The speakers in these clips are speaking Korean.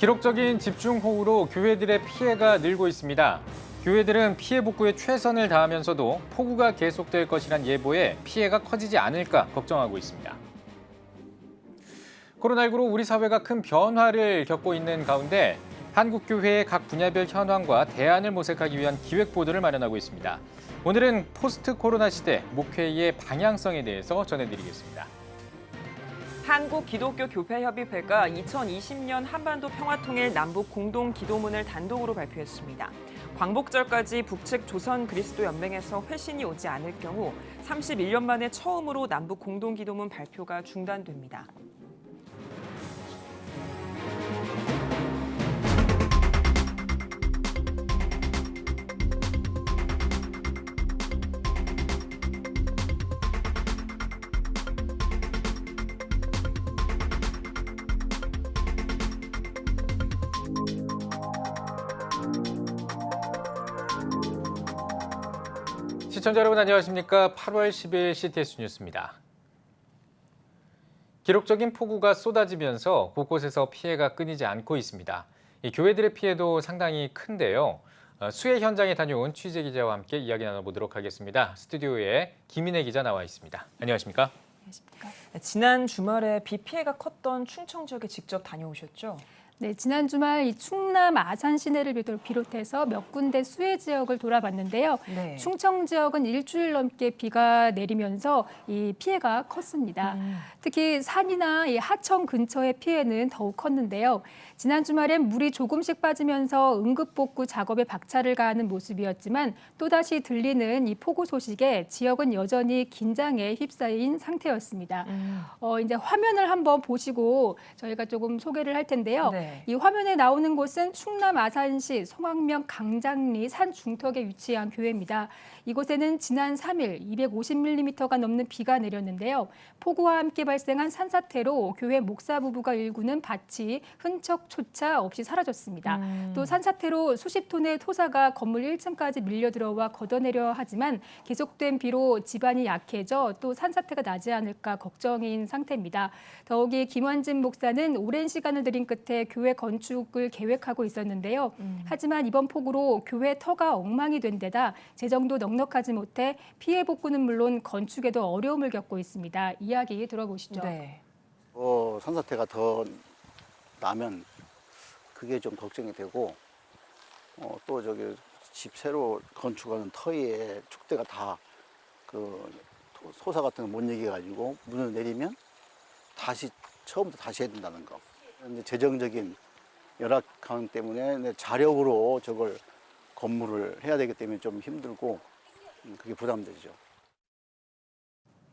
기록적인 집중호우로 교회들의 피해가 늘고 있습니다. 교회들은 피해 복구에 최선을 다하면서도 폭우가 계속될 것이란 예보에 피해가 커지지 않을까 걱정하고 있습니다. 코로나19로 우리 사회가 큰 변화를 겪고 있는 가운데 한국교회의 각 분야별 현황과 대안을 모색하기 위한 기획보도를 마련하고 있습니다. 오늘은 포스트 코로나 시대 목회의 방향성에 대해서 전해드리겠습니다. 한국기독교교회협의회가 2020년 한반도 평화통일 남북 공동기도문을 단독으로 발표했습니다. 광복절까지 북측 조선그리스도연맹에서 회신이 오지 않을 경우 31년 만에 처음으로 남북 공동기도문 발표가 중단됩니다. 시청자 여러분 안녕하십니까? 8월 10일 CTS 뉴스입니다. 기록적인 폭우가 쏟아지면서 곳곳에서 피해가 끊이지 않고 있습니다. 이 교회들의 피해도 상당히 큰데요. 수해 현장에 다녀온 취재 기자와 함께 이야기 나눠보도록 하겠습니다. 스튜디오에 김인혜 기자 나와 있습니다. 안녕하십니까? 안녕하십니까? 지난 주말에 비 피해가 컸던 충청 지역에 직접 다녀오셨죠? 네, 지난 주말 이 충남 아산 시내를 비롯해서 몇 군데 수해 지역을 돌아봤는데요. 네. 충청 지역은 일주일 넘게 비가 내리면서 이 피해가 컸습니다. 특히 산이나 이 하천 근처의 피해는 더욱 컸는데요. 지난 주말엔 물이 조금씩 빠지면서 응급복구 작업에 박차를 가하는 모습이었지만 또다시 들리는 이 폭우 소식에 지역은 여전히 긴장에 휩싸인 상태였습니다. 이제 화면을 한번 보시고 저희가 조금 소개를 할 텐데요. 네. 이 화면에 나오는 곳은 충남 아산시 송악면 강장리 산 중턱에 위치한 교회입니다. 이곳에는 지난 3일 250mm가 넘는 비가 내렸는데요. 폭우와 함께 발생한 산사태로 교회 목사 부부가 일구는 밭이 흔적조차 없이 사라졌습니다. 또 산사태로 수십 톤의 토사가 건물 1층까지 밀려들어와 걷어내려 하지만 계속된 비로 집안이 약해져 또 산사태가 나지 않을까 걱정인 상태입니다. 더욱이 김원진 목사는 오랜 시간을 들인 끝에 교회 건축을 계획하고 있었는데요. 하지만 이번 폭우로 교회 터가 엉망이 된 데다 재정도 넉넉하지 못해 피해 복구는 물론 건축에도 어려움을 겪고 있습니다. 이야기 들어보시죠. 네. 산사태가 더 나면 그게 좀 걱정이 되고 또 저기 집 새로 건축하는 터위에 축대가 다 그 소사 같은 거 못 이겨가지고 문을 내리면 다시 처음부터 다시 해야 된다는 거. 이제 재정적인 열악함 때문에 자력으로 저걸 건물을 해야 되기 때문에 좀 힘들고 그게 부담되죠.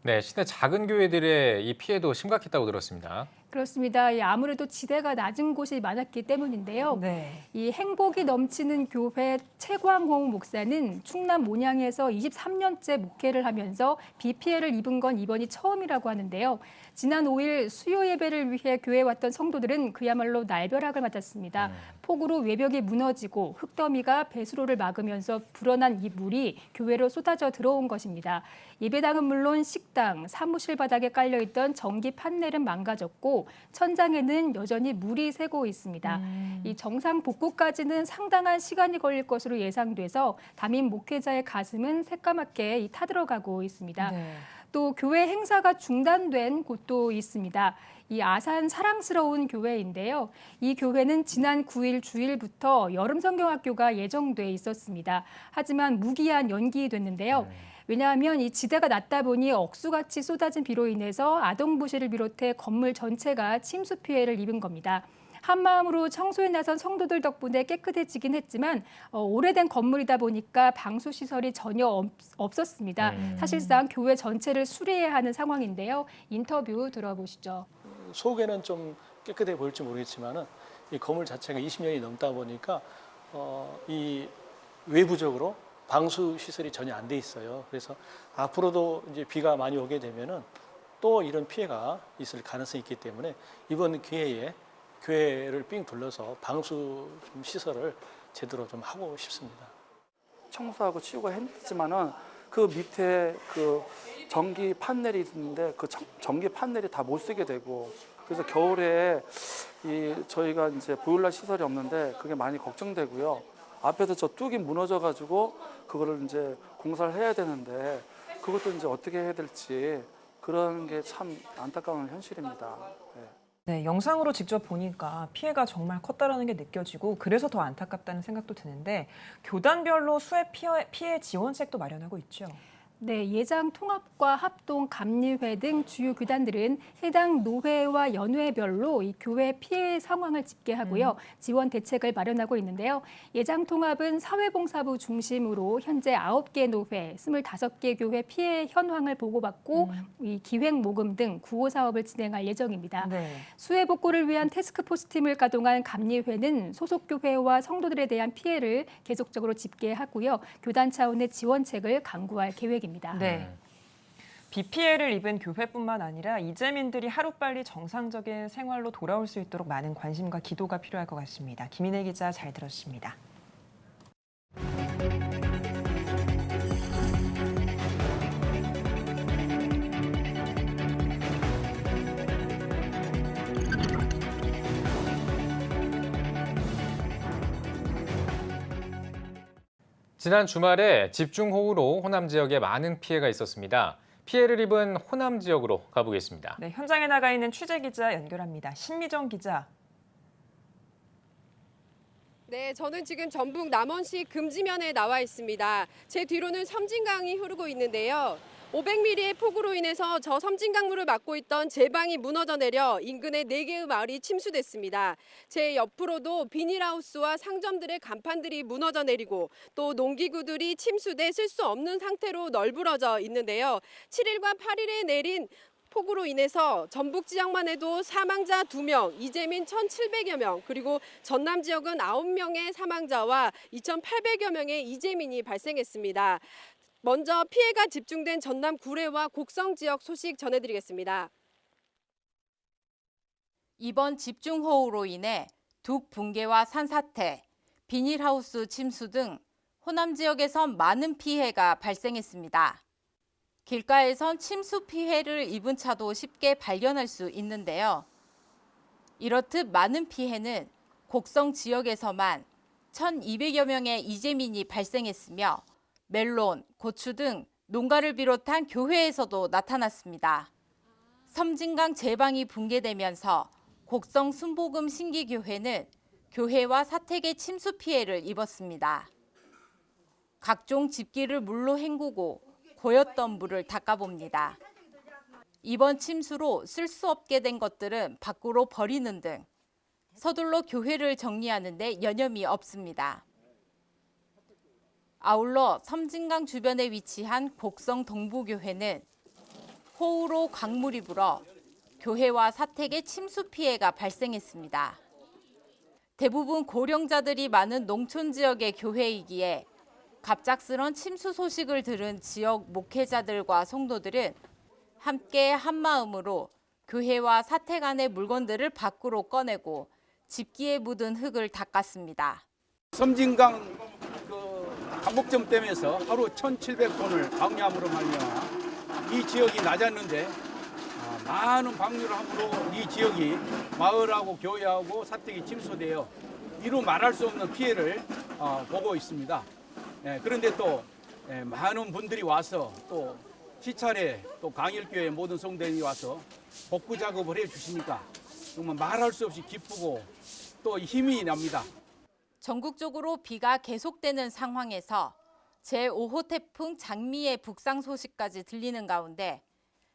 네, 시내 작은 교회들의 이 피해도 심각했다고 들었습니다. 그렇습니다. 아무래도 지대가 낮은 곳이 많았기 때문인데요. 네. 이 행복이 넘치는 교회 최광홍 목사는 충남 mon양에서 23년째 목회를 하면서 비 피해를 입은 건 이번이 처음이라고 하는데요. 지난 5일 수요 예배를 위해 교회에 왔던 성도들은 그야말로 날벼락을 맞았습니다. 폭우로 외벽이 무너지고 흙더미가 배수로를 막으면서 불어난 이 물이 교회로 쏟아져 들어온 것입니다. 예배당은 물론 식당, 사무실 바닥에 깔려있던 전기 판넬은 망가졌고 천장에는 여전히 물이 새고 있습니다. 이 정상 복구까지는 상당한 시간이 걸릴 것으로 예상돼서 담임 목회자의 가슴은 새까맣게 타들어가고 있습니다. 네. 또 교회 행사가 중단된 곳도 있습니다. 이 아산 사랑스러운 교회인데요. 이 교회는 지난 9일 주일부터 여름 성경학교가 예정돼 있었습니다. 하지만 무기한 연기됐는데요. 왜냐하면 이 지대가 낮다 보니 억수같이 쏟아진 비로 인해서 아동부실을 비롯해 건물 전체가 침수 피해를 입은 겁니다. 한마음으로 청소에 나선 성도들 덕분에 깨끗해지긴 했지만 오래된 건물이다 보니까 방수 시설이 전혀 없었습니다. 사실상 교회 전체를 수리해야 하는 상황인데요. 인터뷰 들어보시죠. 속에는 좀 깨끗해 보일지 모르겠지만은 이 건물 자체가 20년이 넘다 보니까 이 외부적으로 방수 시설이 전혀 안 돼 있어요. 그래서 앞으로도 이제 비가 많이 오게 되면은 또 이런 피해가 있을 가능성이 있기 때문에 이번 기회에 교회를 삥 둘러서 방수 좀 시설을 제대로 좀 하고 싶습니다. 청소하고 치우고 했지만은 그 밑에 그 전기 판넬이 있는데 그 전기 판넬이 다 못 쓰게 되고 그래서 겨울에 저희가 이제 보일러 시설이 없는데 그게 많이 걱정되고요. 앞에서 저 뚝이 무너져 가지고 그거를 이제 공사를 해야 되는데 그것도 이제 어떻게 해야 될지 그런 게 참 안타까운 현실입니다. 네, 영상으로 직접 보니까 피해가 정말 컸다라는 게 느껴지고 그래서 더 안타깝다는 생각도 드는데 교단별로 수해 피해 지원책도 마련하고 있죠. 네, 예장 통합과 합동 감리회 등 주요 교단들은 해당 노회와 연회별로 이 교회 피해 상황을 집계하고요. 지원 대책을 마련하고 있는데요. 예장 통합은 사회봉사부 중심으로 현재 9개 노회, 25개 교회 피해 현황을 보고받고 이 기획 모금 등 구호 사업을 진행할 예정입니다. 네. 수해 복구를 위한 태스크포스 팀을 가동한 감리회는 소속 교회와 성도들에 대한 피해를 계속적으로 집계하고요. 교단 차원의 지원책을 강구할 계획입니다. 네. 비 피해를 입은 교회뿐만 아니라 이재민들이 하루빨리 정상적인 생활로 돌아올 수 있도록 많은 관심과 기도가 필요할 것 같습니다. 김인혜 기자 잘 들었습니다. 지난 주말에 집중호우로 호남 지역에 많은 피해가 있었습니다. 피해를 입은 호남 지역으로 가보겠습니다. 네, 현장에 나가 있는 취재 기자 연결합니다. 신미정 기자. 네, 저는 지금 전북 남원시 금지면에 나와 있습니다. 제 뒤로는 섬진강이 흐르고 있는데요. 500mm의 폭우로 인해서 저 섬진강물을 막고 있던 제방이 무너져 내려 인근의 4개의 마을이 침수됐습니다. 제 옆으로도 비닐하우스와 상점들의 간판들이 무너져 내리고 또 농기구들이 침수돼 쓸 수 없는 상태로 널브러져 있는데요. 7일과 8일에 내린 폭우로 인해서 전북 지역만 해도 사망자 2명, 이재민 1,700여 명, 그리고 전남 지역은 9명의 사망자와 2,800여 명의 이재민이 발생했습니다. 먼저 피해가 집중된 전남 구례와 곡성 지역 소식 전해드리겠습니다. 이번 집중호우로 인해 둑 붕괴와 산사태, 비닐하우스 침수 등 호남 지역에선 많은 피해가 발생했습니다. 길가에선 침수 피해를 입은 차도 쉽게 발견할 수 있는데요. 이렇듯 많은 피해는 곡성 지역에서만 1,200여 명의 이재민이 발생했으며 멜론, 고추 등 농가를 비롯한 교회에서도 나타났습니다. 섬진강 제방이 붕괴되면서 곡성 순복음 신기교회는 교회와 사택의 침수 피해를 입었습니다. 각종 집기를 물로 헹구고 고였던 물을 닦아봅니다. 이번 침수로 쓸 수 없게 된 것들은 밖으로 버리는 등 서둘러 교회를 정리하는 데 여념이 없습니다. 아울러 섬진강 주변에 위치한 곡성 동부교회는 호우로 강물이 불어 교회와 사택의 침수 피해가 발생했습니다. 대부분 고령자들이 많은 농촌 지역의 교회이기에 갑작스런 침수 소식을 들은 지역 목회자들과 성도들은 함께 한마음으로 교회와 사택 안의 물건들을 밖으로 꺼내고 집기에 묻은 흙을 닦았습니다. 섬진강 강복점 댐에서 하루 1,700톤을 방류함으로 말미암아 이 지역이 낮았는데 많은 방류를 함으로 이 지역이 마을하고 교회하고 사택이 침수되어 이루 말할 수 없는 피해를 보고 있습니다. 그런데 또 많은 분들이 와서 또 시찰에 또 강일교회 모든 성도들이 와서 복구 작업을 해주시니까 정말 말할 수 없이 기쁘고 또 힘이 납니다. 전국적으로 비가 계속되는 상황에서 제5호 태풍 장미의 북상 소식까지 들리는 가운데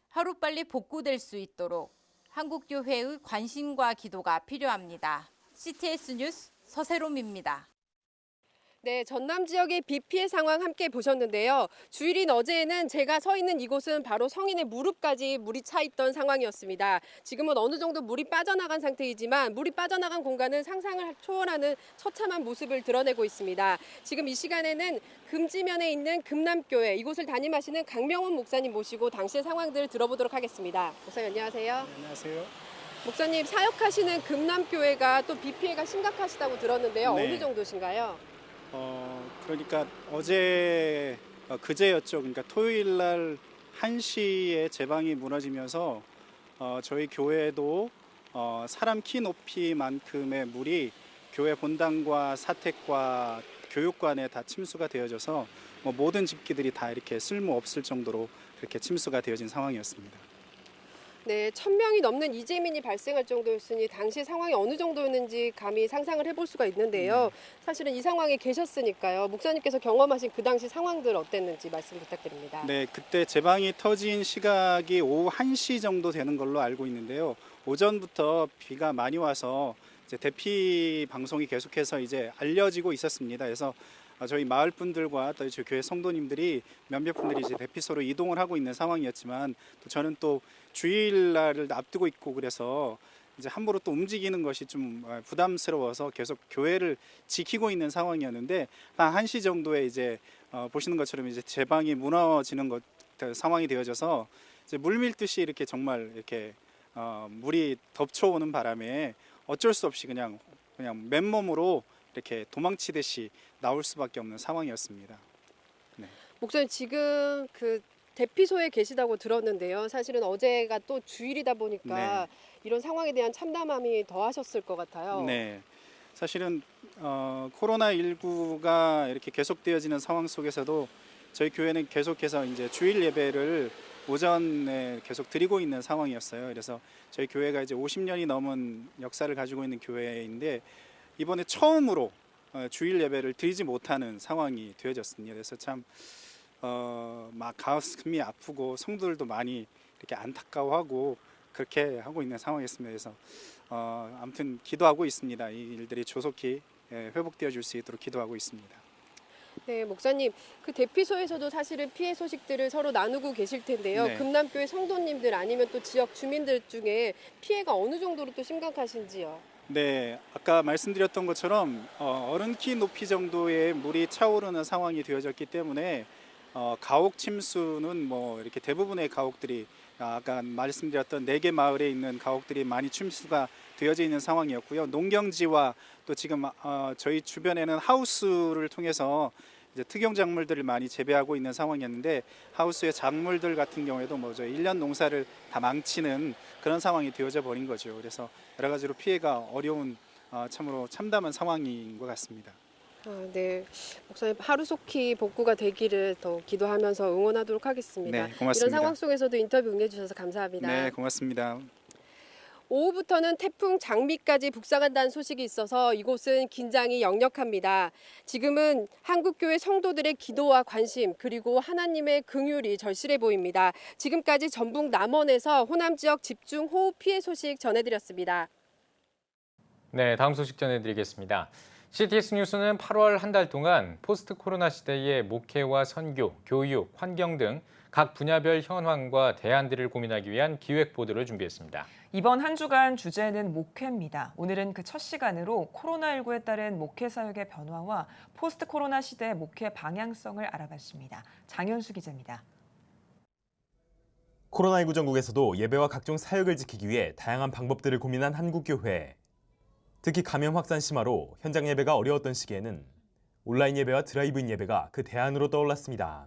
하루빨리 복구될 수 있도록 한국교회의 관심과 기도가 필요합니다. CTS 뉴스 서세롬입니다. 네, 전남 지역의 비 피해 상황 함께 보셨는데요. 주일인 어제에는 제가 서 있는 이곳은 바로 성인의 무릎까지 물이 차 있던 상황이었습니다. 지금은 어느 정도 물이 빠져나간 상태이지만 물이 빠져나간 공간은 상상을 초월하는 처참한 모습을 드러내고 있습니다. 지금 이 시간에는 금지면에 있는 금남교회 이곳을 담임하시는 강명훈 목사님 모시고 당시의 상황들을 들어보도록 하겠습니다. 목사님 안녕하세요. 안녕하세요. 목사님 사역하시는 금남교회가 또 비 피해가 심각하시다고 들었는데요. 네. 어느 정도신가요? 그러니까 어제 그제였죠. 그러니까 토요일 날 1시에 제방이 무너지면서 저희 교회도 사람 키 높이만큼의 물이 교회 본당과 사택과 교육관에 다 침수가 되어져서 모든 집기들이 다 이렇게 쓸모 없을 정도로 그렇게 침수가 되어진 상황이었습니다. 네, 1,000명이 넘는 이재민이 발생할 정도였으니 당시 상황이 어느 정도였는지 감히 상상을 해볼 수가 있는데요. 사실은 이 상황에 계셨으니까요. 목사님께서 경험하신 그 당시 상황들 어땠는지 말씀 부탁드립니다. 네, 그때 제방이 터진 시각이 오후 1시 정도 되는 걸로 알고 있는데요. 오전부터 비가 많이 와서 이제 대피 방송이 계속해서 이제 알려지고 있었습니다. 그래서 저희 마을 분들과 또 저희 교회 성도님들이 몇몇 분들이 이제 대피소로 이동을 하고 있는 상황이었지만 또 저는 또 주일날을 앞두고 있고 그래서 이제 함부로 또 움직이는 것이 좀 부담스러워서 계속 교회를 지키고 있는 상황이었는데 한 1시 정도에 이제 보시는 것처럼 이제 제방이 무너지는 상황이 되어져서 이제 물밀듯이 이렇게 정말 이렇게 물이 덮쳐오는 바람에 어쩔 수 없이 그냥 맨몸으로 이렇게 도망치듯이 나올 수밖에 없는 상황이었습니다. 네. 목사님 지금 그 대피소에 계시다고 들었는데요. 사실은 어제가 또 주일이다 보니까 이런 상황에 대한 참담함이 더하셨을 것 같아요. 네. 사실은 코로나19가 이렇게 계속되어지는 상황 속에서도 저희 교회는 계속해서 이제 주일 예배를 오전에 계속 드리고 있는 상황이었어요. 그래서 저희 교회가 이제 50년이 넘은 역사를 가지고 있는 교회인데 이번에 처음으로 주일 예배를 드리지 못하는 상황이 되어졌습니다. 그래서 참 막 가슴이 아프고 성도들도 많이 이렇게 안타까워하고 그렇게 하고 있는 상황이었습니다. 그래서 아무튼 기도하고 있습니다. 이 일들이 조속히 회복되어 줄 수 있도록 기도하고 있습니다. 네, 목사님, 그 대피소에서도 사실은 피해 소식들을 서로 나누고 계실 텐데요. 네. 금남교회 성도님들 아니면 또 지역 주민들 중에 피해가 어느 정도로 또 심각하신지요? 네, 아까 말씀드렸던 것처럼 어른 키 높이 정도의 물이 차오르는 상황이 되어졌기 때문에 가옥 침수는 뭐 이렇게 대부분의 가옥들이 아까 말씀드렸던 4개 마을에 있는 가옥들이 많이 침수가 되어져 있는 상황이었고요. 농경지와 또 지금 저희 주변에는 하우스를 통해서 이제 특용 작물들을 많이 재배하고 있는 상황이었는데 하우스의 작물들 같은 경우에도 뭐 저희 1년 농사를 다 망치는 그런 상황이 되어져 버린 거죠. 그래서 여러 가지로 피해가 어려운 참으로 참담한 상황인 것 같습니다. 네, 목사님 하루속히 복구가 되기를 더 기도하면서 응원하도록 하겠습니다. 네, 고맙습니다. 이런 상황 속에서도 인터뷰 응해주셔서 감사합니다. 네, 고맙습니다. 오후부터는 태풍 장미까지 북상한다는 소식이 있어서 이곳은 긴장이 역력합니다. 지금은 한국교회 성도들의 기도와 관심 그리고 하나님의 긍휼이 절실해 보입니다. 지금까지 전북 남원에서 호남 지역 집중 호우 피해 소식 전해드렸습니다. 네, 다음 소식 전해드리겠습니다. CTS 뉴스는 8월 한 달 동안 포스트 코로나 시대의 목회와 선교, 교육, 환경 등 각 분야별 현황과 대안들을 고민하기 위한 기획 보도를 준비했습니다. 이번 한 주간 주제는 목회입니다. 오늘은 그 첫 시간으로 코로나19에 따른 목회 사역의 변화와 포스트 코로나 시대의 목회 방향성을 알아봤습니다. 장현수 기자입니다. 코로나19 전국에서도 예배와 각종 사역을 지키기 위해 다양한 방법들을 고민한 한국교회. 특히 감염 확산 심화로 현장 예배가 어려웠던 시기에는 온라인 예배와 드라이브인 예배가 그 대안으로 떠올랐습니다.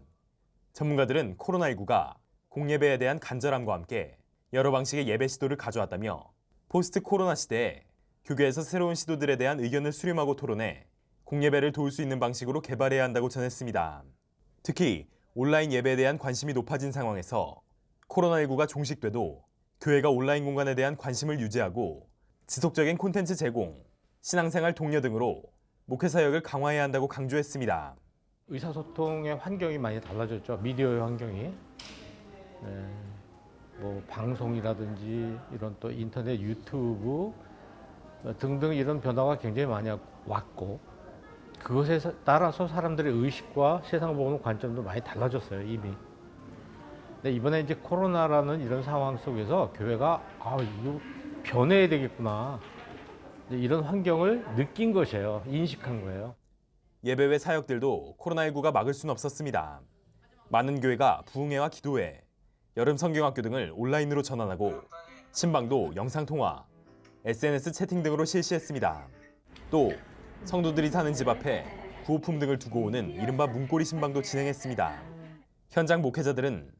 전문가들은 코로나19가 공예배에 대한 간절함과 함께 여러 방식의 예배 시도를 가져왔다며 포스트 코로나 시대에 교계에서 새로운 시도들에 대한 의견을 수렴하고 토론해 공예배를 도울 수 있는 방식으로 개발해야 한다고 전했습니다. 특히 온라인 예배에 대한 관심이 높아진 상황에서 코로나19가 종식돼도 교회가 온라인 공간에 대한 관심을 유지하고 지속적인 콘텐츠 제공, 신앙생활 독려 등으로 목회 사역을 강화해야 한다고 강조했습니다. 의사소통의 환경이 많이 달라졌죠. 미디어의 환경이. 뭐 방송이라든지 이런 또 인터넷, 유튜브 등등 이런 변화가 굉장히 많이 왔고 그것에 따라서 사람들의 의식과 세상을 보는 관점도 많이 달라졌어요, 이미. 근데 이번에 이제 코로나라는 이런 상황 속에서 교회가 이거 변해야 되겠구나. 이런 환경을 느낀 것이에요. 인식한 거예요. 예배 외 사역들도 코로나19가 막을 수는 없었습니다. 많은 교회가 부흥회와 기도회, 여름 성경학교 등을 온라인으로 전환하고 신방도 영상통화, SNS 채팅 등으로 실시했습니다. 또 성도들이 사는 집 앞에 구호품 등을 두고 오는 이른바 문고리 신방도 진행했습니다. 현장 목회자들은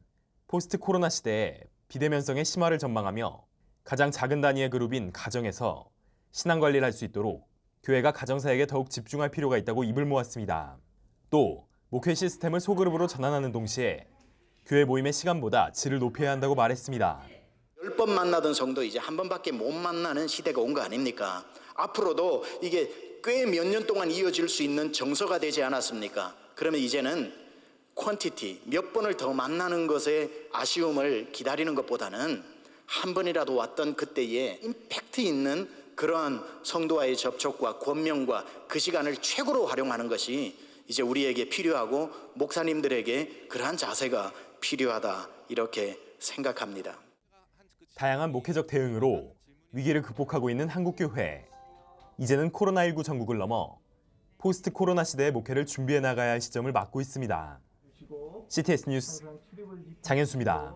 포스트 코로나 시대에 비대면성의 심화를 전망하며 가장 작은 단위의 그룹인 가정에서 신앙 관리를 할 수 있도록 교회가 가정사역에 더욱 집중할 필요가 있다고 입을 모았습니다. 또 목회 시스템을 소그룹으로 전환하는 동시에 교회 모임의 시간보다 질을 높여야 한다고 말했습니다. 10번 만나던 성도 이제 한 번밖에 못 만나는 시대가 온 거 아닙니까? 앞으로도 이게 꽤 몇 년 동안 이어질 수 있는 정서가 되지 않았습니까? 그러면 이제는 퀀티티, 몇 번을 더 만나는 것에 아쉬움을 기다리는 것보다는 한 번이라도 왔던 그때의 임팩트 있는 그러한 성도와의 접촉과 권면과 그 시간을 최고로 활용하는 것이 이제 우리에게 필요하고 목사님들에게 그러한 자세가 필요하다 이렇게 생각합니다. 다양한 목회적 대응으로 위기를 극복하고 있는 한국교회. 이제는 코로나19 전국을 넘어 포스트 코로나 시대의 목회를 준비해 나가야 할 시점을 맞고 있습니다. CTS 뉴스 장현수입니다.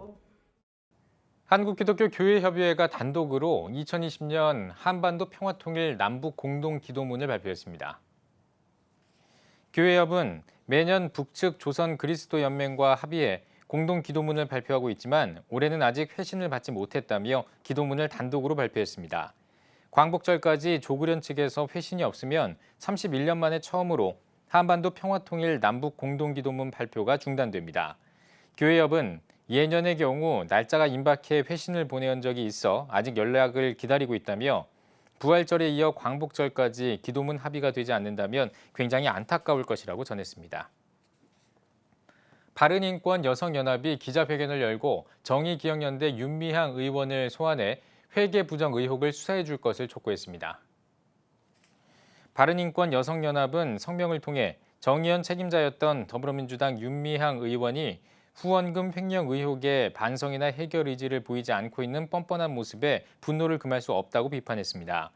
한국기독교교회협의회가 단독으로 2020년 한반도 평화통일 남북 공동기도문을 발표했습니다. 교회협은 매년 북측 조선 그리스도 연맹과 합의해 공동기도문을 발표하고 있지만 올해는 아직 회신을 받지 못했다며 기도문을 단독으로 발표했습니다. 광복절까지 조국련 측에서 회신이 없으면 31년 만에 처음으로 한반도 평화통일 남북 공동기도문 발표가 중단됩니다. 교회협은 예년의 경우 날짜가 임박해 회신을 보내온 적이 있어 아직 연락을 기다리고 있다며 부활절에 이어 광복절까지 기도문 합의가 되지 않는다면 굉장히 안타까울 것이라고 전했습니다. 바른인권 여성연합이 기자회견을 열고 정의기억연대 윤미향 의원을 소환해 회계 부정 의혹을 수사해 줄 것을 촉구했습니다. 바른인권 여성연합은 성명을 통해 정의연 책임자였던 더불어민주당 윤미향 의원이 후원금 횡령 의혹에 반성이나 해결 의지를 보이지 않고 있는 뻔뻔한 모습에 분노를 금할 수 없다고 비판했습니다.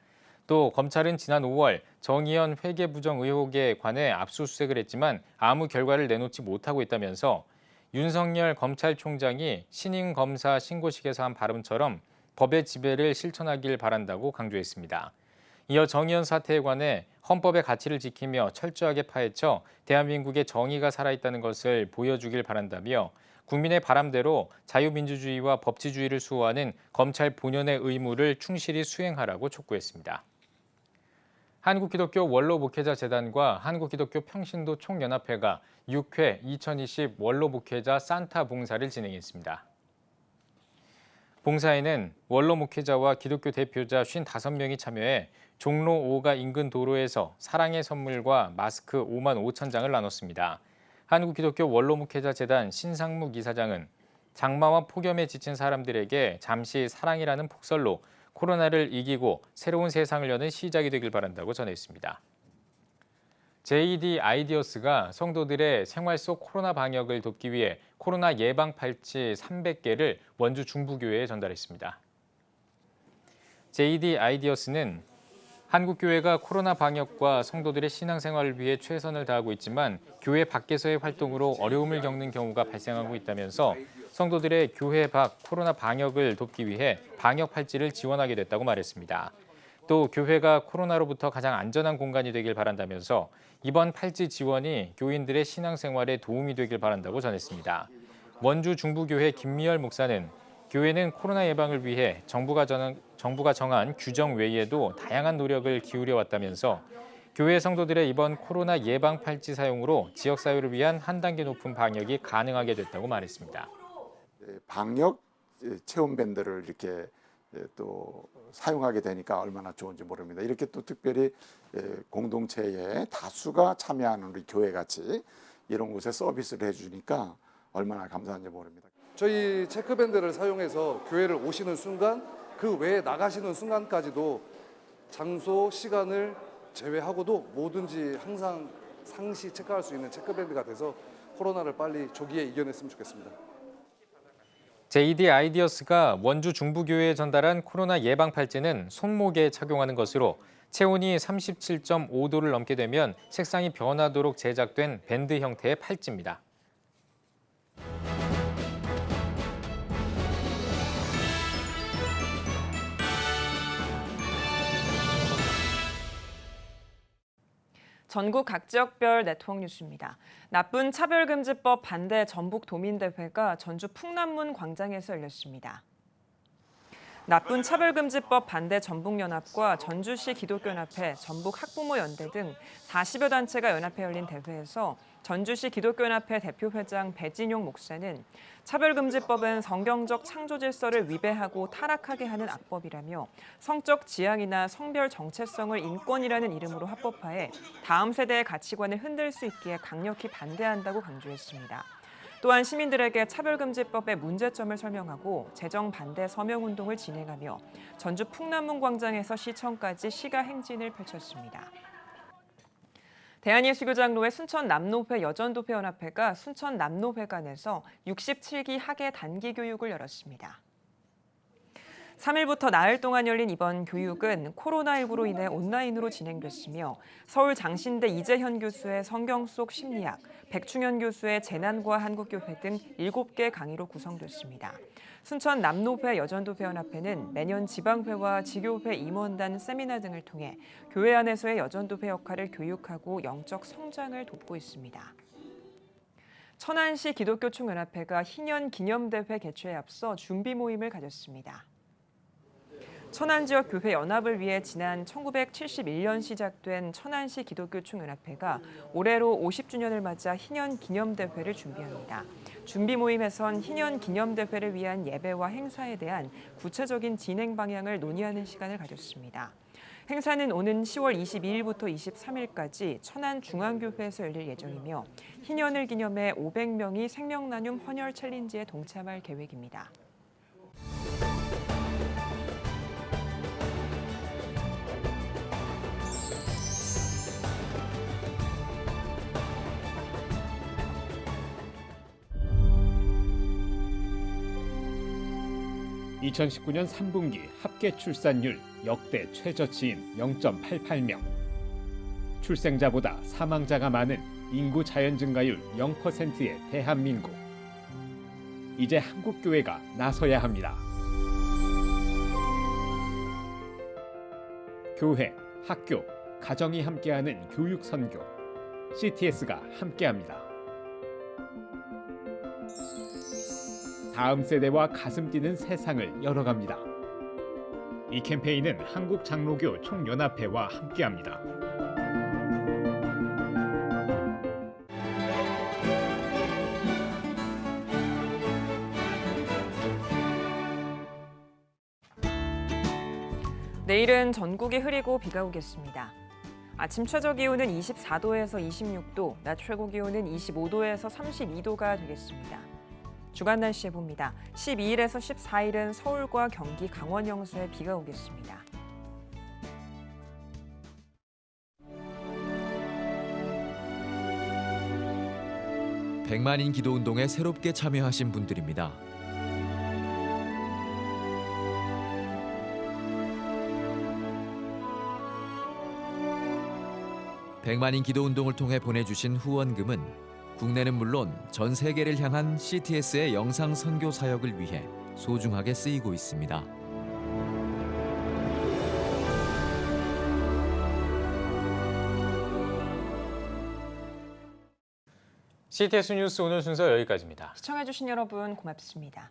또 검찰은 지난 5월 정의연 회계 부정 의혹에 관해 압수수색을 했지만 아무 결과를 내놓지 못하고 있다면서 윤석열 검찰총장이 신임 검사 신고식에서 한 발언처럼 법의 지배를 실천하길 바란다고 강조했습니다. 이어 정의연 사태에 관해 헌법의 가치를 지키며 철저하게 파헤쳐 대한민국의 정의가 살아있다는 것을 보여주길 바란다며 국민의 바람대로 자유민주주의와 법치주의를 수호하는 검찰 본연의 의무를 충실히 수행하라고 촉구했습니다. 한국기독교 원로목회자재단과 한국기독교 평신도 총연합회가 6회 2020 원로목회자 산타 봉사를 진행했습니다. 봉사에는 원로목회자와 기독교 대표자 55명이 참여해 종로 5가 인근 도로에서 사랑의 선물과 마스크 5만 5천 장을 나눴습니다. 한국기독교 원로목회자재단 신상묵 이사장은 장마와 폭염에 지친 사람들에게 잠시 사랑이라는 폭설로 코로나를 이기고 새로운 세상을 여는 시작이 되길 바란다고 전했습니다. JD 아이디어스가 성도들의 생활 속 코로나 방역을 돕기 위해 코로나 예방 팔찌 300개를 원주 중부교회에 전달했습니다. JD 아이디어스는 한국교회가 코로나 방역과 성도들의 신앙생활을 위해 최선을 다하고 있지만 교회 밖에서의 활동으로 어려움을 겪는 경우가 발생하고 있다면서 성도들의 교회 밖 코로나 방역을 돕기 위해 방역 팔찌를 지원하게 됐다고 말했습니다. 또 교회가 코로나로부터 가장 안전한 공간이 되길 바란다면서 이번 팔찌 지원이 교인들의 신앙생활에 도움이 되길 바란다고 전했습니다. 원주 중부교회 김미열 목사는 교회는 코로나 예방을 위해 정부가 정한 규정 외에도 다양한 노력을 기울여 왔다면서 교회 성도들의 이번 코로나 예방 팔찌 사용으로 지역사회를 위한 한 단계 높은 방역이 가능하게 됐다고 말했습니다. 방역 체험 밴드를 이렇게 또 사용하게 되니까 얼마나 좋은지 모릅니다. 이렇게 또 특별히 공동체에 다수가 참여하는 우리 교회같이 이런 곳에 서비스를 해주니까 얼마나 감사한지 모릅니다. 저희 체크밴드를 사용해서 교회를 오시는 순간 그 외에 나가시는 순간까지도 장소, 시간을 제외하고도 뭐든지 항상 상시 체크할 수 있는 체크밴드가 돼서 코로나를 빨리 조기에 이겨냈으면 좋겠습니다. JD 아이디어스가 원주 중부교회에 전달한 코로나 예방 팔찌는 손목에 착용하는 것으로 체온이 37.5도를 넘게 되면 색상이 변하도록 제작된 밴드 형태의 팔찌입니다. 전국 각 지역별 네트워크 뉴스입니다. 나쁜 차별금지법 반대 전북도민대회가 전주 풍남문 광장에서 열렸습니다. 나쁜 차별금지법 반대 전북연합과 전주시 기독교연합회, 전북학부모연대 등 40여 단체가 연합해 열린 대회에서 전주시 기독교연합회 대표회장 배진용 목사는 차별금지법은 성경적 창조 질서를 위배하고 타락하게 하는 악법이라며 성적 지향이나 성별 정체성을 인권이라는 이름으로 합법화해 다음 세대의 가치관을 흔들 수 있기에 강력히 반대한다고 강조했습니다. 또한 시민들에게 차별금지법의 문제점을 설명하고 제정 반대 서명운동을 진행하며 전주 풍남문 광장에서 시청까지 시가 행진을 펼쳤습니다. 대한예수교장로회 순천남로회 여전도회연합회가 순천남로회관에서 67기 학예 단기 교육을 열었습니다. 3일부터 나흘 동안 열린 이번 교육은 코로나19로 인해 온라인으로 진행됐으며 서울 장신대 이재현 교수의 성경 속 심리학, 백충현 교수의 재난과 한국교회 등 7개 강의로 구성됐습니다. 순천 남로회 여전도회연합회는 매년 지방회와 지교회 임원단 세미나 등을 통해 교회 안에서의 여전도회 역할을 교육하고 영적 성장을 돕고 있습니다. 천안시 기독교총연합회가 희년 기념대회 개최에 앞서 준비 모임을 가졌습니다. 천안 지역 교회 연합을 위해 지난 1971년 시작된 천안시 기독교총연합회가 올해로 50주년을 맞아 희년 기념대회를 준비합니다. 준비 모임에선 희년 기념대회를 위한 예배와 행사에 대한 구체적인 진행 방향을 논의하는 시간을 가졌습니다. 행사는 오는 10월 22일부터 23일까지 천안중앙교회에서 열릴 예정이며 희년을 기념해 500명이 생명나눔 헌혈 챌린지에 동참할 계획입니다. (2019년 3분기) 합계 출산율 역대 최저치인 0.88명. 출생자보다 사망자가 많은 인구 자연 증가율 0%의 대한민국. 이제 한국교회가 나서야 합니다. 교회, 학교, 가정이 함께하는 교육 선교. CTS가 함께합니다. 다음 세대와 가슴 뛰는 세상을 열어갑니다. 이 캠페인은 한국장로교 총연합회와 함께합니다. 내일은 전국이 흐리고 비가 오겠습니다. 아침 최저 기온은 24도에서 26도, 낮 최고 기온은 25도에서 32도가 되겠습니다. 주간 날씨 해봅니다. 12일에서 14일은 서울과 경기, 강원 영서에 비가 오겠습니다. 백만인 기도운동에 새롭게 참여하신 분들입니다. 백만인 기도운동을 통해 보내주신 후원금은 국내는 물론 전 세계를 향한 CTS의 영상 선교 사역을 위해 소중하게 쓰이고 있습니다. CTS 뉴스 오늘 순서 여기까지입니다. 시청해주신 여러분 고맙습니다.